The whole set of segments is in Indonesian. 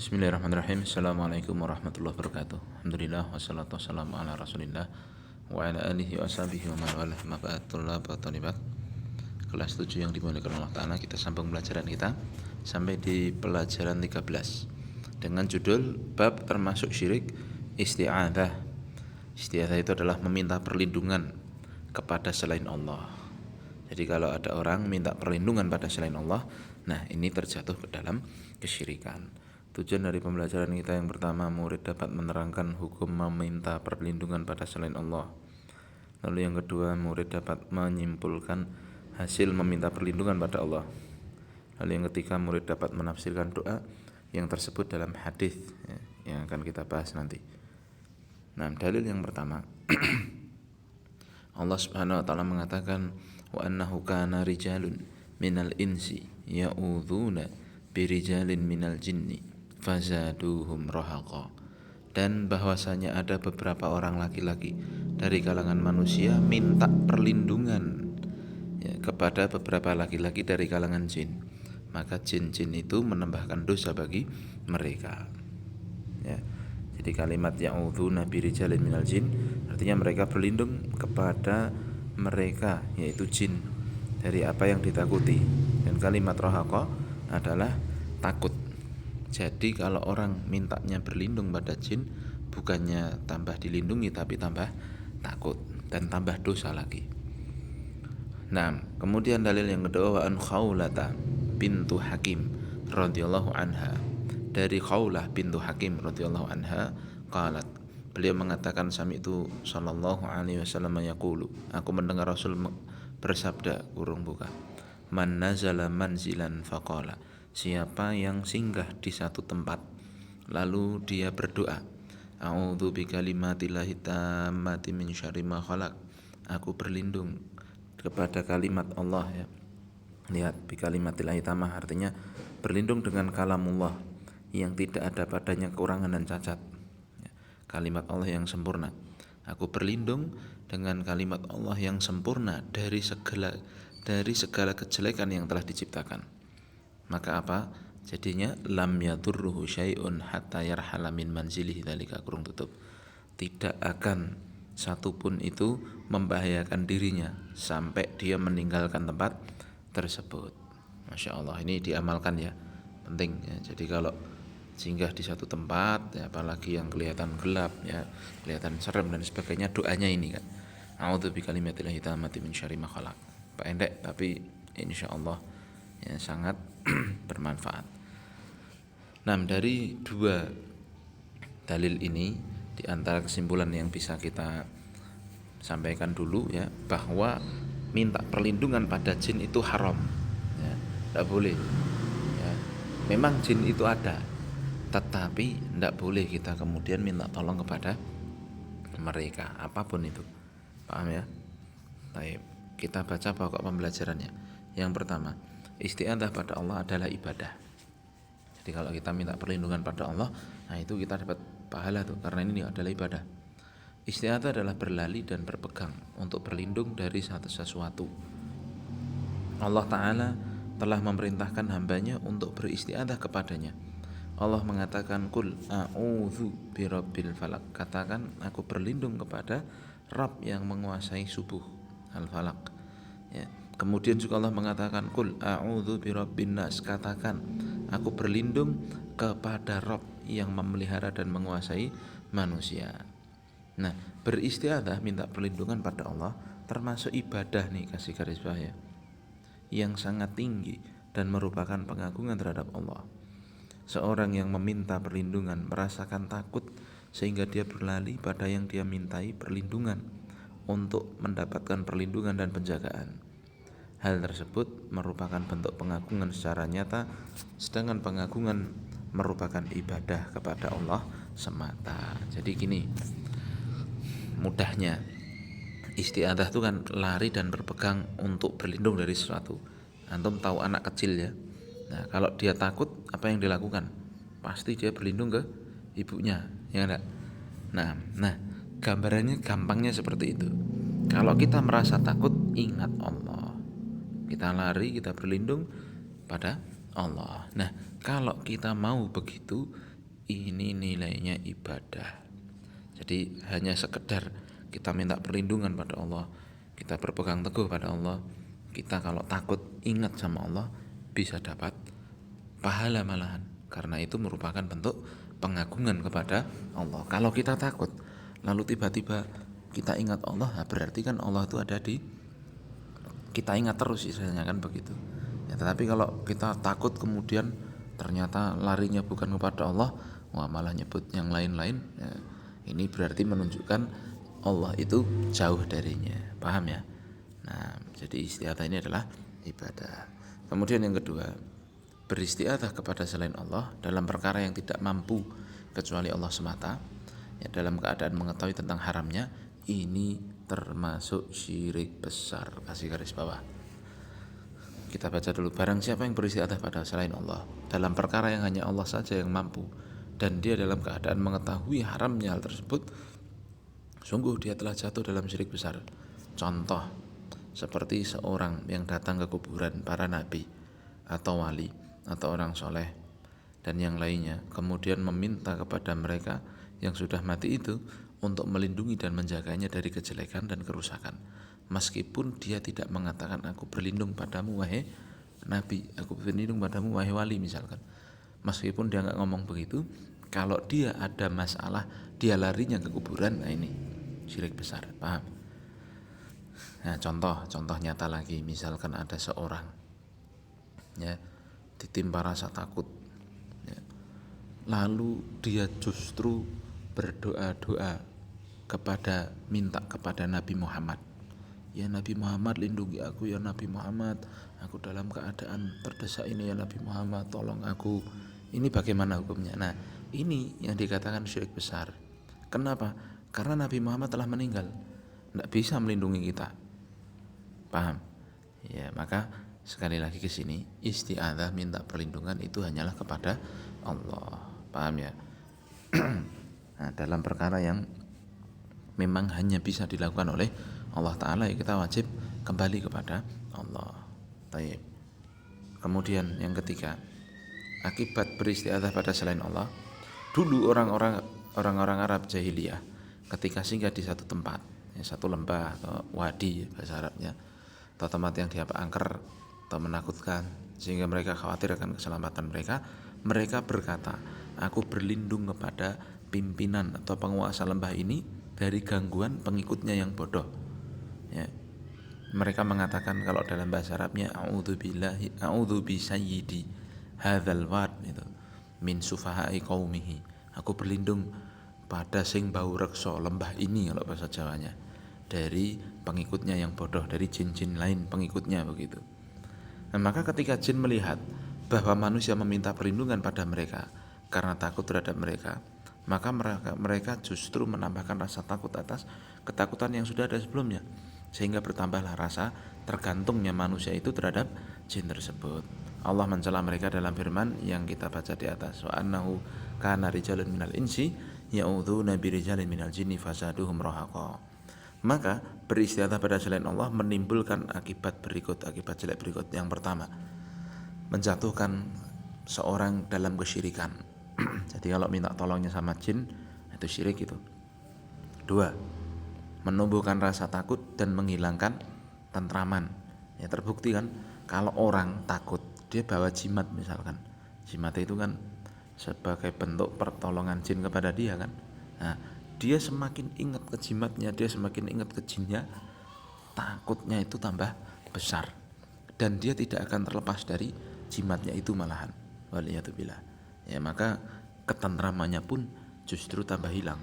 Bismillahirrahmanirrahim. Assalamualaikum warahmatullahi wabarakatuh. Alhamdulillah wassalatu wassalamu ala Rasulillah wa ala alihi wa sahbihi wa man walah. Ma ba'd, thulab wa thalibat. Kelas 7 yang dimuliakan Allah Ta'ala, kita sambung pelajaran kita sampai di pelajaran 13 dengan judul bab termasuk syirik isti'adzah. Isti'adzah itu adalah meminta perlindungan kepada selain Allah. Jadi kalau ada orang minta perlindungan pada selain Allah, nah ini terjatuh ke dalam kesyirikan. Tujuan dari pembelajaran kita yang pertama, murid dapat menerangkan hukum meminta perlindungan pada selain Allah. Lalu yang kedua, murid dapat menyimpulkan hasil meminta perlindungan pada Allah. Lalu yang ketiga, murid dapat menafsirkan doa yang tersebut dalam hadis yang akan kita bahas nanti. Nah, dalil yang pertama, Allah Subhanahu wa taala mengatakan wa annahu kana rijalun minal insi ya'udzuna birijalin minal jinni fazaduhum rahaqa, dan bahwasanya ada beberapa orang laki-laki dari kalangan manusia minta perlindungan kepada beberapa laki-laki dari kalangan jin, maka jin-jin itu menambahkan dosa bagi mereka. Jadi kalimat ya'udzuna birijalin minal jin artinya mereka berlindung kepada mereka, yaitu jin, dari apa yang ditakuti. Dan kalimat rahaqa adalah takut. Jadi kalau orang mintanya berlindung pada jin, bukannya tambah dilindungi tapi tambah takut dan tambah dosa lagi. Nah, kemudian dalil yang kedua, wa an Khawlata bintu Hakim radhiyallahu anha, dari Khawlah bintu Hakim radhiyallahu anha qalat, beliau mengatakan sami'tu sallallahu alaihi wasallam yaqulu, aku mendengar Rasul bersabda, kurung buka, man nazala manzilan faqala, siapa yang singgah di satu tempat lalu dia berdoa, a'udzu bikalimatillahi tammati min syarri ma khalaq, aku berlindung kepada kalimat Allah, ya. Lihat, bikalimatillahi tammah artinya berlindung dengan kalamullah yang tidak ada padanya kekurangan dan cacat, ya. Kalimat Allah yang sempurna. Aku berlindung dengan kalimat Allah yang sempurna dari segala kejelekan yang telah diciptakan. Maka apa? Jadinya lam yadurruhu syai'un hatta yarhala min manzilihi, dzalika kurung tutup. Tidak akan satupun itu membahayakan dirinya sampai dia meninggalkan tempat tersebut. Masya Allah, ini diamalkan ya, penting ya. Jadi kalau singgah di satu tempat, ya, apalagi yang kelihatan gelap, ya, kelihatan serem dan sebagainya, doanya ini kan, a'udzu bikalimatillahi tammati min syarri ma khalaq. Pendek tapi insyaallah ya sangat bermanfaat. Nah, dari dua dalil ini, di antara kesimpulan yang bisa kita sampaikan dulu ya, bahwa minta perlindungan pada jin itu haram, ya, tidak boleh. Ya. Memang jin itu ada, tetapi tidak boleh kita kemudian minta tolong kepada mereka, apapun itu. Paham ya? Baik, kita baca pokok pembelajarannya. Yang pertama, isti'adzah pada Allah adalah ibadah. Jadi kalau kita minta perlindungan pada Allah, nah itu kita dapat pahala tuh, karena ini adalah ibadah. Isti'adzah adalah berlari dan berpegang untuk berlindung dari sesuatu. Allah Ta'ala telah memerintahkan hambanya untuk beristi'adzah kepadanya. Allah mengatakan, qul a'udzu birabbil falaq, katakan aku berlindung kepada Rabb yang menguasai subuh, al-falaq, ya. Kemudian juga Allah mengatakan, qul a'udzu birabbin nas, katakan aku berlindung kepada Rabb yang memelihara dan menguasai manusia. Nah, beristi'adzah, minta perlindungan pada Allah, termasuk ibadah nih, kasih garis bawah ya, yang sangat tinggi dan merupakan pengagungan terhadap Allah. Seorang yang meminta perlindungan merasakan takut sehingga dia berlari pada yang dia mintai perlindungan untuk mendapatkan perlindungan dan penjagaan. Hal tersebut merupakan bentuk pengagungan secara nyata, sedangkan pengagungan merupakan ibadah kepada Allah semata. Jadi gini, mudahnya isti'adzah itu kan lari dan berpegang untuk berlindung dari sesuatu. Antum tahu anak kecil ya. Nah, kalau dia takut, apa yang dilakukan? Pasti dia berlindung ke ibunya, ya enggak? Nah, gambarannya gampangnya seperti itu. Kalau kita merasa takut, ingat Allah. Kita lari, kita berlindung pada Allah. Nah, kalau kita mau begitu, ini nilainya ibadah. Jadi hanya sekedar kita minta perlindungan pada Allah, kita berpegang teguh pada Allah, kita kalau takut ingat sama Allah bisa dapat pahala malahan, karena itu merupakan bentuk pengagungan kepada Allah. Kalau kita takut lalu tiba-tiba kita ingat Allah, berarti kan Allah itu ada di kita, ingat terus istilahnya kan begitu ya. Tetapi kalau kita takut kemudian ternyata larinya bukan kepada Allah, wah malah nyebut yang lain-lain ya, ini berarti menunjukkan Allah itu jauh darinya, paham ya. Nah, jadi isti'adzah ini adalah ibadah. Kemudian yang kedua, beristi'adzah kepada selain Allah dalam perkara yang tidak mampu kecuali Allah semata, ya, dalam keadaan mengetahui tentang haramnya, ini termasuk syirik besar. Kasih garis bawah. Kita baca dulu. Barang siapa yang beristi'adzah pada selain Allah dalam perkara yang hanya Allah saja yang mampu, dan dia dalam keadaan mengetahui haramnya hal tersebut, sungguh dia telah jatuh dalam syirik besar. Contoh, seperti seorang yang datang ke kuburan para nabi atau wali atau orang soleh dan yang lainnya, kemudian meminta kepada mereka yang sudah mati itu untuk melindungi dan menjaganya dari kejelekan dan kerusakan, meskipun dia tidak mengatakan aku berlindung padamu wahai nabi, aku berlindung padamu wahai wali misalkan. Meskipun dia nggak ngomong begitu, kalau dia ada masalah dia larinya ke kuburan, nah ini syirik besar, paham? Nah, contoh nyata lagi, misalkan ada seorang ya ditimpa rasa takut ya, lalu dia justru berdoa-doa minta kepada Nabi Muhammad, ya Nabi Muhammad lindungi aku, ya Nabi Muhammad aku dalam keadaan terdesak ini, ya Nabi Muhammad tolong aku. Ini bagaimana hukumnya? Nah, ini yang dikatakan syirik besar. Kenapa? Karena Nabi Muhammad telah meninggal, tidak bisa melindungi kita, paham? Ya, maka sekali lagi ke sini, isti'adzah minta perlindungan itu hanyalah kepada Allah, paham ya? Nah, dalam perkara yang memang hanya bisa dilakukan oleh Allah Ta'ala, ya kita wajib kembali kepada Allah. Baik. Kemudian yang ketiga, akibat beristi'adzah pada selain Allah. Dulu orang-orang Arab jahiliyah ketika singgah di satu tempat, ya, satu lembah atau wadi bahasa Arabnya, atau tempat yang dianggap angker atau menakutkan sehingga mereka khawatir akan keselamatan mereka, mereka berkata, aku berlindung kepada pimpinan atau penguasa lembah ini dari gangguan pengikutnya yang bodoh. Ya. Mereka mengatakan kalau dalam bahasa Arabnya, a'udzu bi sayyidi hadzal wad, itu min sufahai qaumihi. Aku berlindung pada sing bau reksa lembah ini kalau bahasa Jawanya, dari pengikutnya yang bodoh, dari jin-jin lain pengikutnya begitu. Nah, maka ketika jin melihat bahwa manusia meminta perlindungan pada mereka karena takut terhadap mereka, maka mereka justru menambahkan rasa takut atas ketakutan yang sudah ada sebelumnya, sehingga bertambahlah rasa tergantungnya manusia itu terhadap jin tersebut. Allah mencela mereka dalam firman yang kita baca di atas, wa annahu kana rijalun minal insi ya'udzuna birijalin minal jinni fazaduhum rahaqa. Maka beristi'adzah pada selain Allah menimbulkan akibat jelek berikut. Yang pertama, menjatuhkan seorang dalam kesyirikan. Jadi kalau minta tolongnya sama jin itu syirik itu. Dua, menumbuhkan rasa takut dan menghilangkan tentraman. Ya terbukti kan kalau orang takut dia bawa jimat misalkan. Jimat itu kan sebagai bentuk pertolongan jin kepada dia kan. Nah, dia semakin ingat ke jimatnya, dia semakin ingat ke jinnya, takutnya itu tambah besar dan dia tidak akan terlepas dari jimatnya itu malahan. Waliyatubillah. Ya, maka ketentramannya pun justru tambah hilang.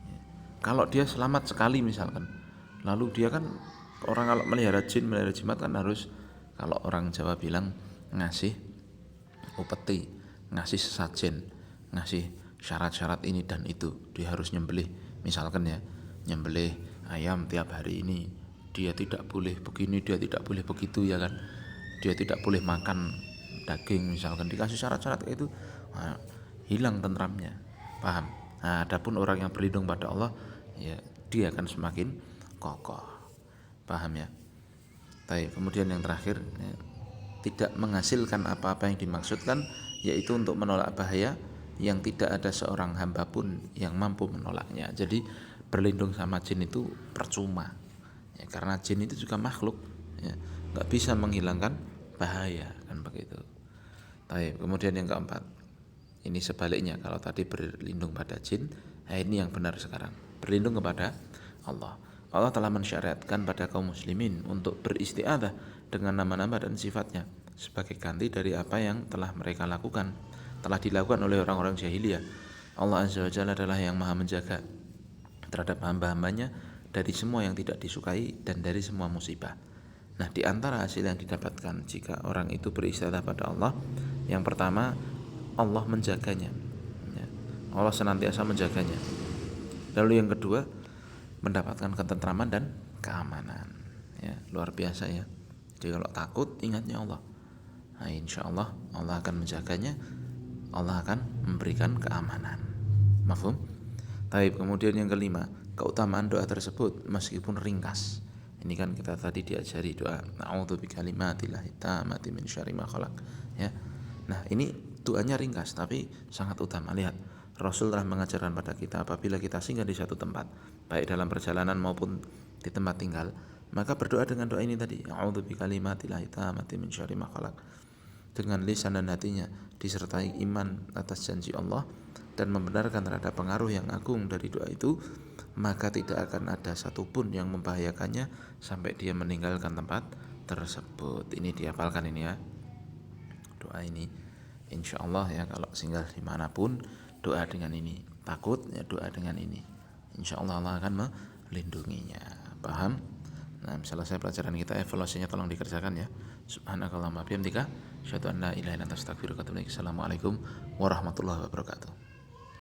Ya. Kalau dia selamat sekali misalkan, lalu dia kan orang kalau melihara jin, melihara jimat kan harus, kalau orang Jawa bilang ngasih upeti, ngasih sesajen, ngasih syarat-syarat ini dan itu. Dia harus nyembelih misalkan ya, nyembelih ayam tiap hari ini, dia tidak boleh begini, dia tidak boleh begitu ya kan, dia tidak boleh makan daging misalkan, dikasih syarat-syarat kayak itu, nah, hilang tentramnya, paham? Nah, adapun orang yang berlindung pada Allah, ya dia akan semakin kokoh, paham ya? Baik, kemudian yang terakhir, ya, tidak menghasilkan apa-apa yang dimaksudkan, yaitu untuk menolak bahaya yang tidak ada seorang hamba pun yang mampu menolaknya. Jadi berlindung sama jin itu percuma ya, karena jin itu juga makhluk ya, nggak bisa menghilangkan bahaya kan begitu. Baik, kemudian yang keempat, ini sebaliknya, kalau tadi berlindung pada jin, nah ini yang benar sekarang, berlindung kepada Allah. Allah telah mensyariatkan pada kaum muslimin untuk beristi'adzah dengan nama-nama dan sifatnya sebagai ganti dari apa yang telah mereka lakukan, telah dilakukan oleh orang-orang jahiliyah. Allah Azza wa Jalla adalah yang maha menjaga terhadap hamba-hambanya dari semua yang tidak disukai dan dari semua musibah. Nah, di antara hasil yang didapatkan jika orang itu beristighfar pada Allah, yang pertama, Allah menjaganya. Ya, Allah senantiasa menjaganya. Lalu yang kedua, mendapatkan ketentraman dan keamanan. Ya, luar biasa ya. Jadi kalau takut, ingatnya Allah. Nah, insya Allah Allah akan menjaganya. Allah akan memberikan keamanan. Mafhum? Taib. Kemudian yang kelima, keutamaan doa tersebut meskipun ringkas. Ini kan kita tadi diajari doa a'udzu bikalimatillahi tammati min syarri ma khalaq ya. Nah, ini doanya ringkas tapi sangat utama. Lihat, Rasul telah mengajarkan pada kita apabila kita singgah di satu tempat, baik dalam perjalanan maupun di tempat tinggal, maka berdoa dengan doa ini tadi, a'udzu bikalimatillahi tammati min syarri ma khalaq. Dengan lisan dan hatinya disertai iman atas janji Allah dan membenarkan terhadap pengaruh yang agung dari doa itu, maka tidak akan ada satupun yang membahayakannya sampai dia meninggalkan tempat tersebut. Ini dihafalkan ini ya, doa ini. Insya Allah ya, kalau singgah dimanapun doa dengan ini, takut ya doa dengan ini, insya Allah Allah akan melindunginya. Paham? Nah, selesai pelajaran kita, evaluasinya tolong dikerjakan ya. Subhanakallahumma bihamdika, asyhadu an la ilaha illa anta astaghfiruka wa atubu ilaik. Assalamualaikum warahmatullahi wabarakatuh.